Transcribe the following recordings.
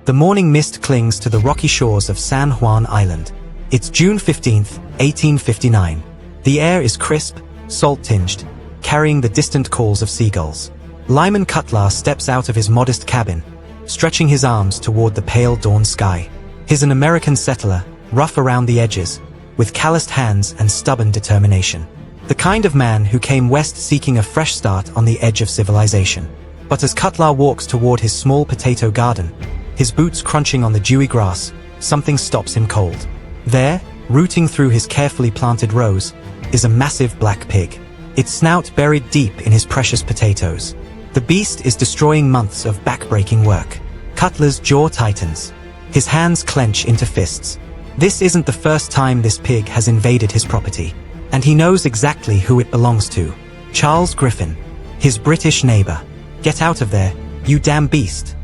The morning mist clings to the rocky shores of San Juan Island. It's June 15th, 1859. The air is crisp, salt-tinged, carrying the distant calls of seagulls. Lyman Cutler steps out of his modest cabin, stretching his arms toward the pale dawn sky. He's an American settler, rough around the edges, with calloused hands and stubborn determination. The kind of man who came west seeking a fresh start on the edge of civilization. But as Cutler walks toward his small potato garden, his boots crunching on the dewy grass, something stops him cold. There, rooting through his carefully planted rows, is a massive black pig, its snout buried deep in his precious potatoes. The beast is destroying months of back-breaking work. Cutler's jaw tightens. His hands clench into fists. This isn't the first time this pig has invaded his property, and he knows exactly who it belongs to. Charles Griffin, his British neighbor. "Get out of there, you damn beast!"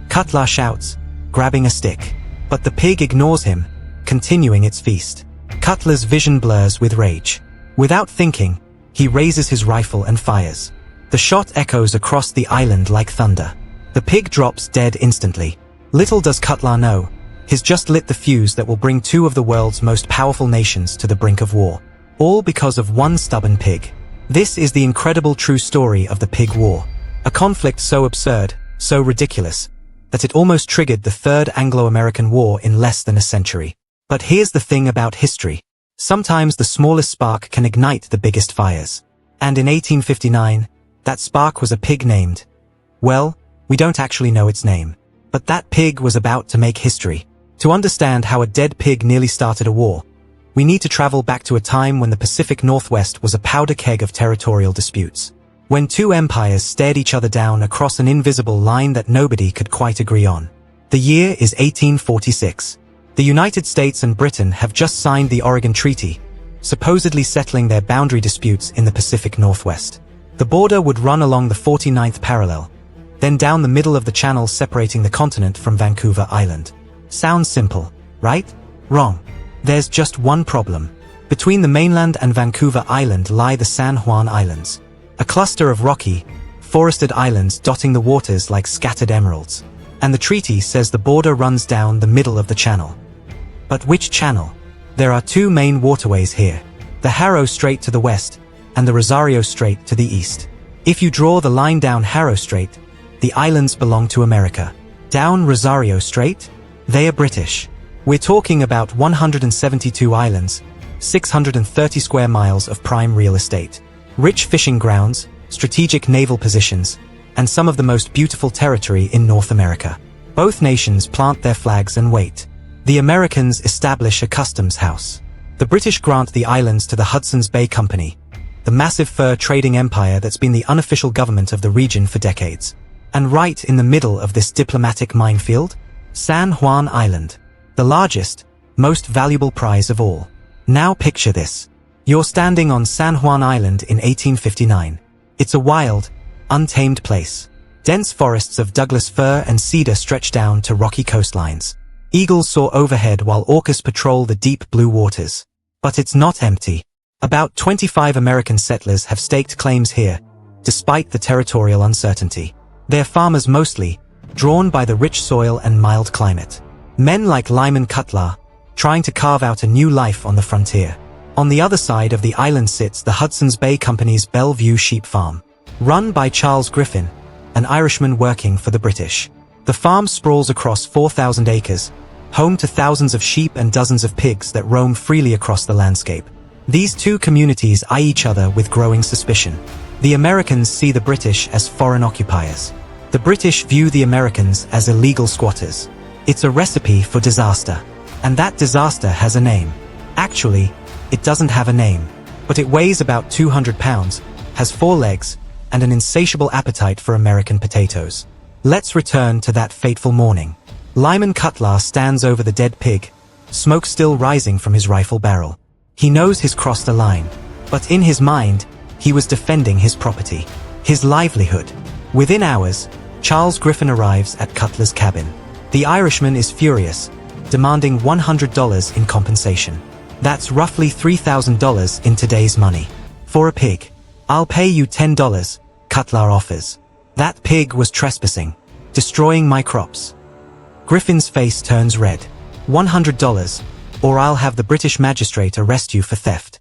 Cutler shouts, grabbing a stick. But the pig ignores him, continuing its feast. Cutler's vision blurs with rage. Without thinking, he raises his rifle and fires. The shot echoes across the island like thunder. The pig drops dead instantly. Little does Cutler know, he's just lit the fuse that will bring two of the world's most powerful nations to the brink of war. All because of one stubborn pig. This is the incredible true story of the Pig War. A conflict so absurd, so ridiculous, that it almost triggered the Third Anglo-American War in less than a century. But here's the thing about history. Sometimes the smallest spark can ignite the biggest fires. And in 1859, that spark was a pig named, well, we don't actually know its name. But that pig was about to make history. To understand how a dead pig nearly started a war, we need to travel back to a time when the Pacific Northwest was a powder keg of territorial disputes. When two empires stared each other down across an invisible line that nobody could quite agree on. The year is 1846. The United States and Britain have just signed the Oregon Treaty, supposedly settling their boundary disputes in the Pacific Northwest. The border would run along the 49th parallel, then down the middle of the channel separating the continent from Vancouver Island. Sounds simple, right? Wrong. There's just one problem. Between the mainland and Vancouver Island lie the San Juan Islands, a cluster of rocky, forested islands dotting the waters like scattered emeralds. And the treaty says the border runs down the middle of the channel. But which channel? There are two main waterways here, the Harrow Strait to the west, and the Rosario Strait to the east. If you draw the line down Harrow Strait, the islands belong to America. Down Rosario Strait, they are British. We're talking about 172 islands, 630 square miles of prime real estate, rich fishing grounds, strategic naval positions, and some of the most beautiful territory in North America. Both nations plant their flags and wait. The Americans establish a customs house. The British grant the islands to the Hudson's Bay Company, the massive fur trading empire that's been the unofficial government of the region for decades. And right in the middle of this diplomatic minefield, San Juan Island, the largest, most valuable prize of all. Now picture this. You're standing on San Juan Island in 1859. It's a wild, untamed place. Dense forests of Douglas fir and cedar stretch down to rocky coastlines. Eagles soar overhead while orcas patrol the deep blue waters. But it's not empty. About 25 American settlers have staked claims here, despite the territorial uncertainty. They're farmers mostly, drawn by the rich soil and mild climate. Men like Lyman Cutler, trying to carve out a new life on the frontier. On the other side of the island sits the Hudson's Bay Company's Bellevue Sheep Farm, run by Charles Griffin, an Irishman working for the British. The farm sprawls across 4,000 acres, home to thousands of sheep and dozens of pigs that roam freely across the landscape. These two communities eye each other with growing suspicion. The Americans see the British as foreign occupiers. The British view the Americans as illegal squatters. It's a recipe for disaster. And that disaster has a name. Actually, it doesn't have a name, but it weighs about 200 pounds, has 4 legs, and an insatiable appetite for American potatoes. Let's return to that fateful morning. Lyman Cutler stands over the dead pig, smoke still rising from his rifle barrel. He knows he's crossed a line, but in his mind, he was defending his property, his livelihood. Within hours, Charles Griffin arrives at Cutler's cabin. The Irishman is furious, demanding $100 in compensation. That's roughly $3,000 in today's money. For a pig. I'll pay you $10, Cutler offers. That pig was trespassing, destroying my crops. Griffin's face turns red. $100, or I'll have the British magistrate arrest you for theft.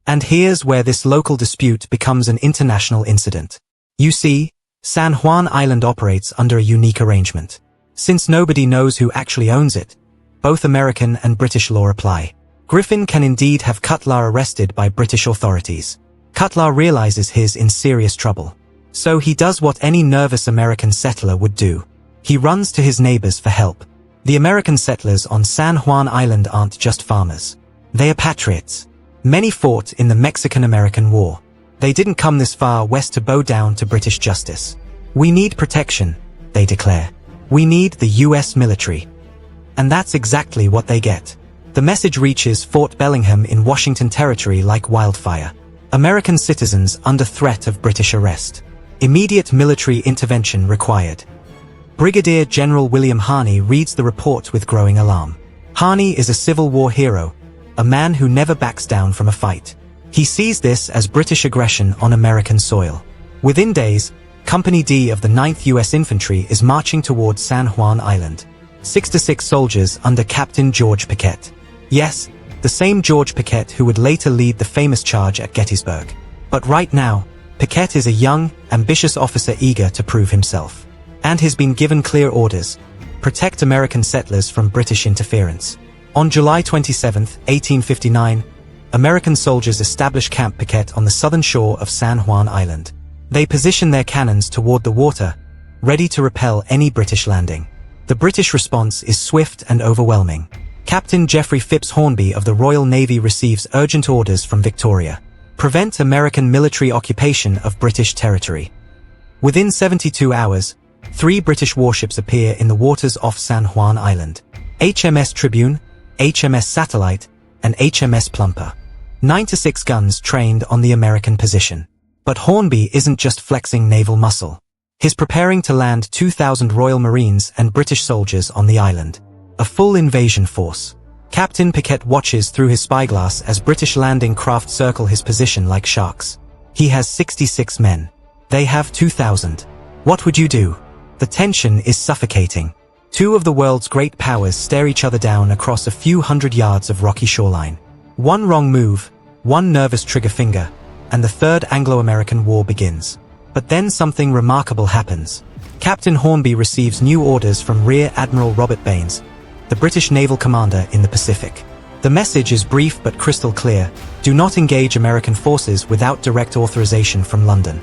And here's where this local dispute becomes an international incident. You see, San Juan Island operates under a unique arrangement. Since nobody knows who actually owns it, both American and British law apply. Griffin can indeed have Cutlar arrested by British authorities. Cutlar realizes he's in serious trouble. So he does what any nervous American settler would do. He runs to his neighbors for help. The American settlers on San Juan Island aren't just farmers. They are patriots. Many fought in the Mexican-American War. They didn't come this far west to bow down to British justice. We need protection, they declare. We need the US military. And that's exactly what they get. The message reaches Fort Bellingham in Washington Territory like wildfire. American citizens under threat of British arrest. Immediate military intervention required. Brigadier General William Harney reads the report with growing alarm. Harney is a Civil War hero, a man who never backs down from a fight. He sees this as British aggression on American soil. Within days, Company D of the 9th U.S. Infantry is marching towards San Juan Island. 66 soldiers under Captain George Piquet. Yes, the same George Piquet who would later lead the famous charge at Gettysburg. But right now, Piquet is a young, ambitious officer eager to prove himself. And he's been given clear orders: protect American settlers from British interference. On July 27, 1859, American soldiers establish Camp Piquet on the southern shore of San Juan Island. They position their cannons toward the water, ready to repel any British landing. The British response is swift and overwhelming. Captain Geoffrey Phipps Hornby of the Royal Navy receives urgent orders from Victoria: prevent American military occupation of British territory. Within 72 hours, 3 British warships appear in the waters off San Juan Island: HMS Tribune, HMS Satellite, and HMS Plumper. 96 guns trained on the American position. But Hornby isn't just flexing naval muscle. He's preparing to land 2,000 Royal Marines and British soldiers on the island. A full invasion force. Captain Piquet watches through his spyglass as British landing craft circle his position like sharks. He has 66 men. They have 2,000. What would you do? The tension is suffocating. 2 of the world's great powers stare each other down across a few hundred yards of rocky shoreline. One wrong move, one nervous trigger finger, and the Third Anglo-American War begins. But then something remarkable happens. Captain Hornby receives new orders from Rear Admiral Robert Baines, the British naval commander in the Pacific. The message is brief but crystal clear: do not engage American forces without direct authorization from London.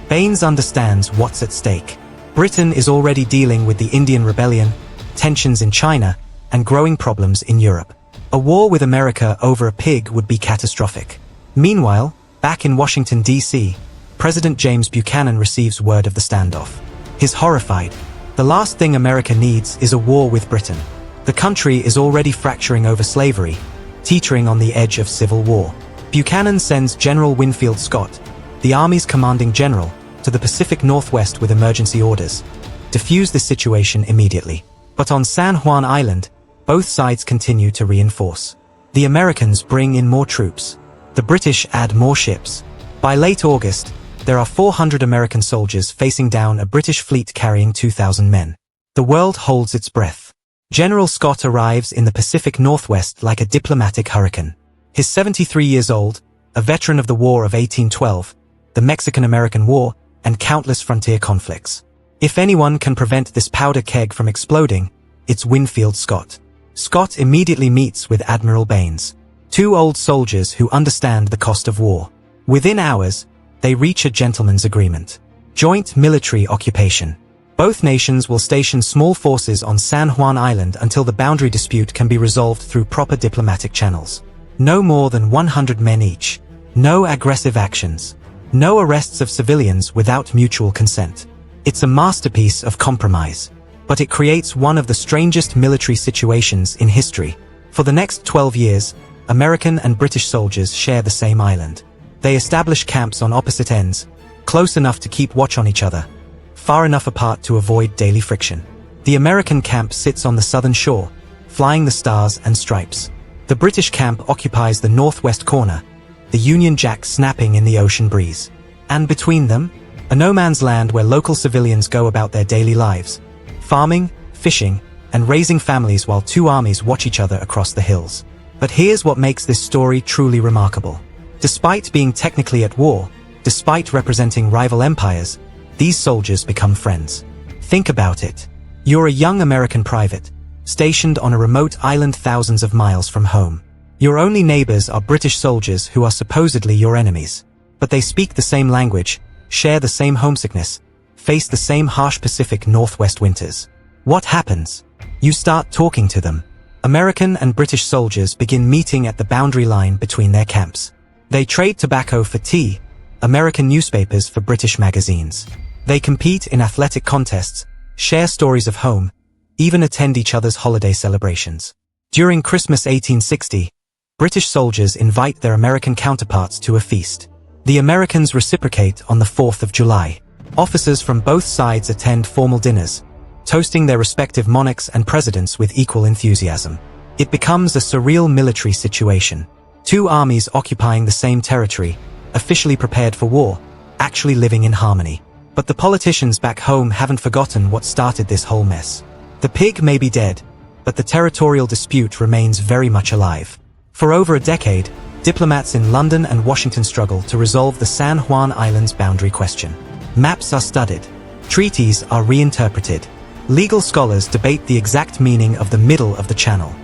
Baines understands what's at stake. Britain is already dealing with the Indian Rebellion, tensions in China, and growing problems in Europe. A war with America over a pig would be catastrophic. Meanwhile, back in Washington, D.C., President James Buchanan receives word of the standoff. He's horrified. The last thing America needs is a war with Britain. The country is already fracturing over slavery, teetering on the edge of civil war. Buchanan sends General Winfield Scott, the Army's commanding general, to the Pacific Northwest with emergency orders: defuse this situation immediately. But on San Juan Island, both sides continue to reinforce. The Americans bring in more troops. The British add more ships. By late August, there are 400 American soldiers facing down a British fleet carrying 2,000 men. The world holds its breath. General Scott arrives in the Pacific Northwest like a diplomatic hurricane. He's 73 years old, a veteran of the War of 1812, the Mexican-American War, and countless frontier conflicts. If anyone can prevent this powder keg from exploding, it's Winfield Scott. Scott immediately meets with Admiral Baines, 2 old soldiers who understand the cost of war. Within hours, they reach a gentleman's agreement: joint military occupation. Both nations will station small forces on San Juan Island until the boundary dispute can be resolved through proper diplomatic channels. No more than 100 men each. No aggressive actions. No arrests of civilians without mutual consent. It's a masterpiece of compromise. But it creates one of the strangest military situations in history. For the next 12 years, American and British soldiers share the same island. They establish camps on opposite ends, close enough to keep watch on each other, far enough apart to avoid daily friction. The American camp sits on the southern shore, flying the stars and stripes. The British camp occupies the northwest corner, the Union Jack snapping in the ocean breeze. And between them, a no-man's land where local civilians go about their daily lives, farming, fishing, and raising families while two armies watch each other across the hills. But here's what makes this story truly remarkable. Despite being technically at war, despite representing rival empires, these soldiers become friends. Think about it. You're a young American private, stationed on a remote island thousands of miles from home. Your only neighbors are British soldiers who are supposedly your enemies. But they speak the same language, share the same homesickness, face the same harsh Pacific Northwest winters. What happens? You start talking to them. American and British soldiers begin meeting at the boundary line between their camps. They trade tobacco for tea, American newspapers for British magazines. They compete in athletic contests, share stories of home, even attend each other's holiday celebrations. During Christmas 1860, British soldiers invite their American counterparts to a feast. The Americans reciprocate on the 4th of July. Officers from both sides attend formal dinners, toasting their respective monarchs and presidents with equal enthusiasm. It becomes a surreal military situation. Two armies occupying the same territory, officially prepared for war, actually living in harmony. But the politicians back home haven't forgotten what started this whole mess. The pig may be dead, but the territorial dispute remains very much alive. For over a decade, diplomats in London and Washington struggle to resolve the San Juan Islands boundary question. Maps are studied. Treaties are reinterpreted. Legal scholars debate the exact meaning of the middle of the channel.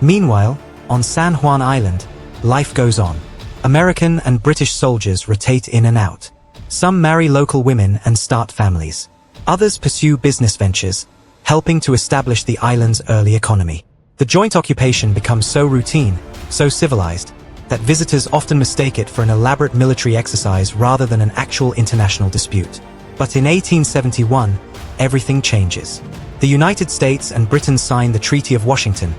Meanwhile, on San Juan Island, life goes on. American and British soldiers rotate in and out. Some marry local women and start families. Others pursue business ventures, helping to establish the island's early economy. The joint occupation becomes so routine, so civilized, that visitors often mistake it for an elaborate military exercise rather than an actual international dispute. But in 1871, everything changes. The United States and Britain sign the Treaty of Washington,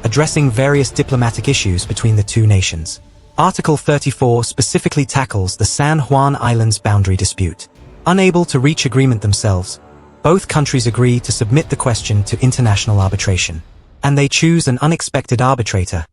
addressing various diplomatic issues between the two nations. Article 34 specifically tackles the San Juan Islands boundary dispute. Unable to reach agreement themselves, both countries agree to submit the question to international arbitration. And they choose an unexpected arbitrator,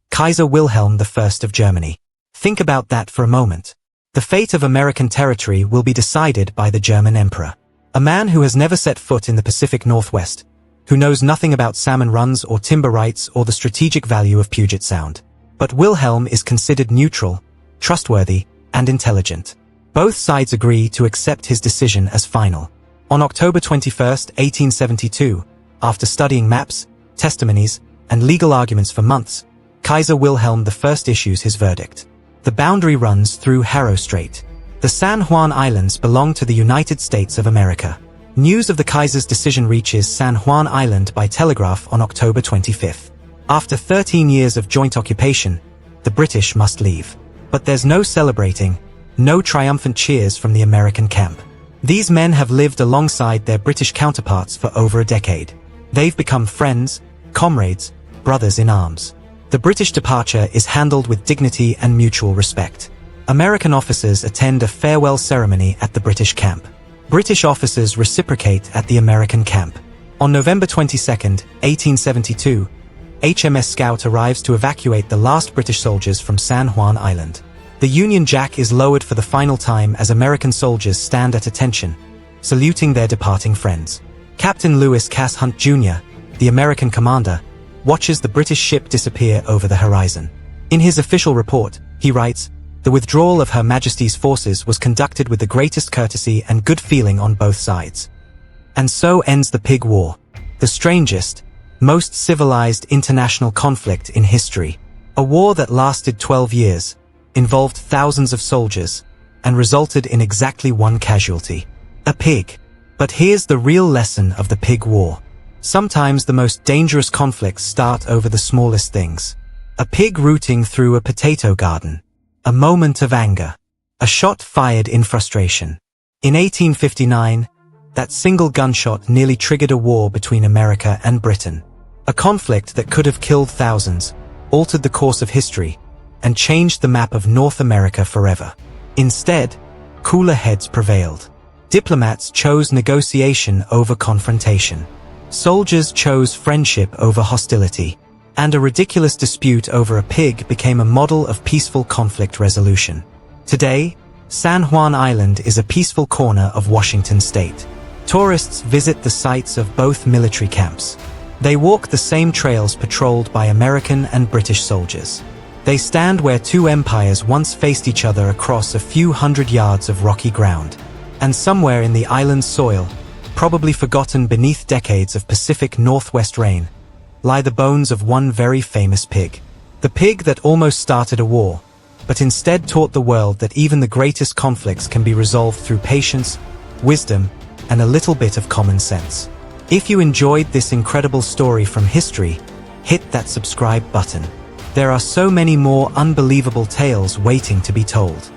Kaiser Wilhelm I of Germany. Think about that for a moment. The fate of American territory will be decided by the German emperor. A man who has never set foot in the Pacific Northwest, who knows nothing about salmon runs or timber rights or the strategic value of Puget Sound. But Wilhelm is considered neutral, trustworthy, and intelligent. Both sides agree to accept his decision as final. On October 21, 1872, after studying maps, testimonies, and legal arguments for months, Kaiser Wilhelm I issues his verdict. The boundary runs through Harrow Strait. The San Juan Islands belong to the United States of America. News of the Kaiser's decision reaches San Juan Island by telegraph on October 25. After 13 years of joint occupation, the British must leave. But there's no celebrating, no triumphant cheers from the American camp. These men have lived alongside their British counterparts for over a decade. They've become friends, comrades, brothers in arms. The British departure is handled with dignity and mutual respect. American officers attend a farewell ceremony at the British camp. British officers reciprocate at the American camp. On November 22, 1872, HMS Scout arrives to evacuate the last British soldiers from San Juan Island. The Union Jack is lowered for the final time as American soldiers stand at attention, saluting their departing friends. Captain Lewis Cass Hunt Jr., the American commander, watches the British ship disappear over the horizon. In his official report, he writes, "The withdrawal of Her Majesty's forces was conducted with the greatest courtesy and good feeling on both sides." And so ends the Pig War, the strangest, most civilized international conflict in history. A war that lasted 12 years, involved thousands of soldiers, and resulted in exactly one casualty: a pig. But here's the real lesson of the Pig War. Sometimes the most dangerous conflicts start over the smallest things. A pig rooting through a potato garden. A moment of anger. A shot fired in frustration. In 1859, that single gunshot nearly triggered a war between America and Britain. A conflict that could have killed thousands, altered the course of history, and changed the map of North America forever. Instead, cooler heads prevailed. Diplomats chose negotiation over confrontation. Soldiers chose friendship over hostility. And a ridiculous dispute over a pig became a model of peaceful conflict resolution. Today, San Juan Island is a peaceful corner of Washington state. Tourists visit the sites of both military camps. They walk the same trails patrolled by American and British soldiers. They stand where two empires once faced each other across a few hundred yards of rocky ground. And somewhere in the island's soil, probably forgotten beneath decades of Pacific Northwest rain, lie the bones of one very famous pig. The pig that almost started a war, but instead taught the world that even the greatest conflicts can be resolved through patience, wisdom, and a little bit of common sense. If you enjoyed this incredible story from history, hit that subscribe button. There are so many more unbelievable tales waiting to be told.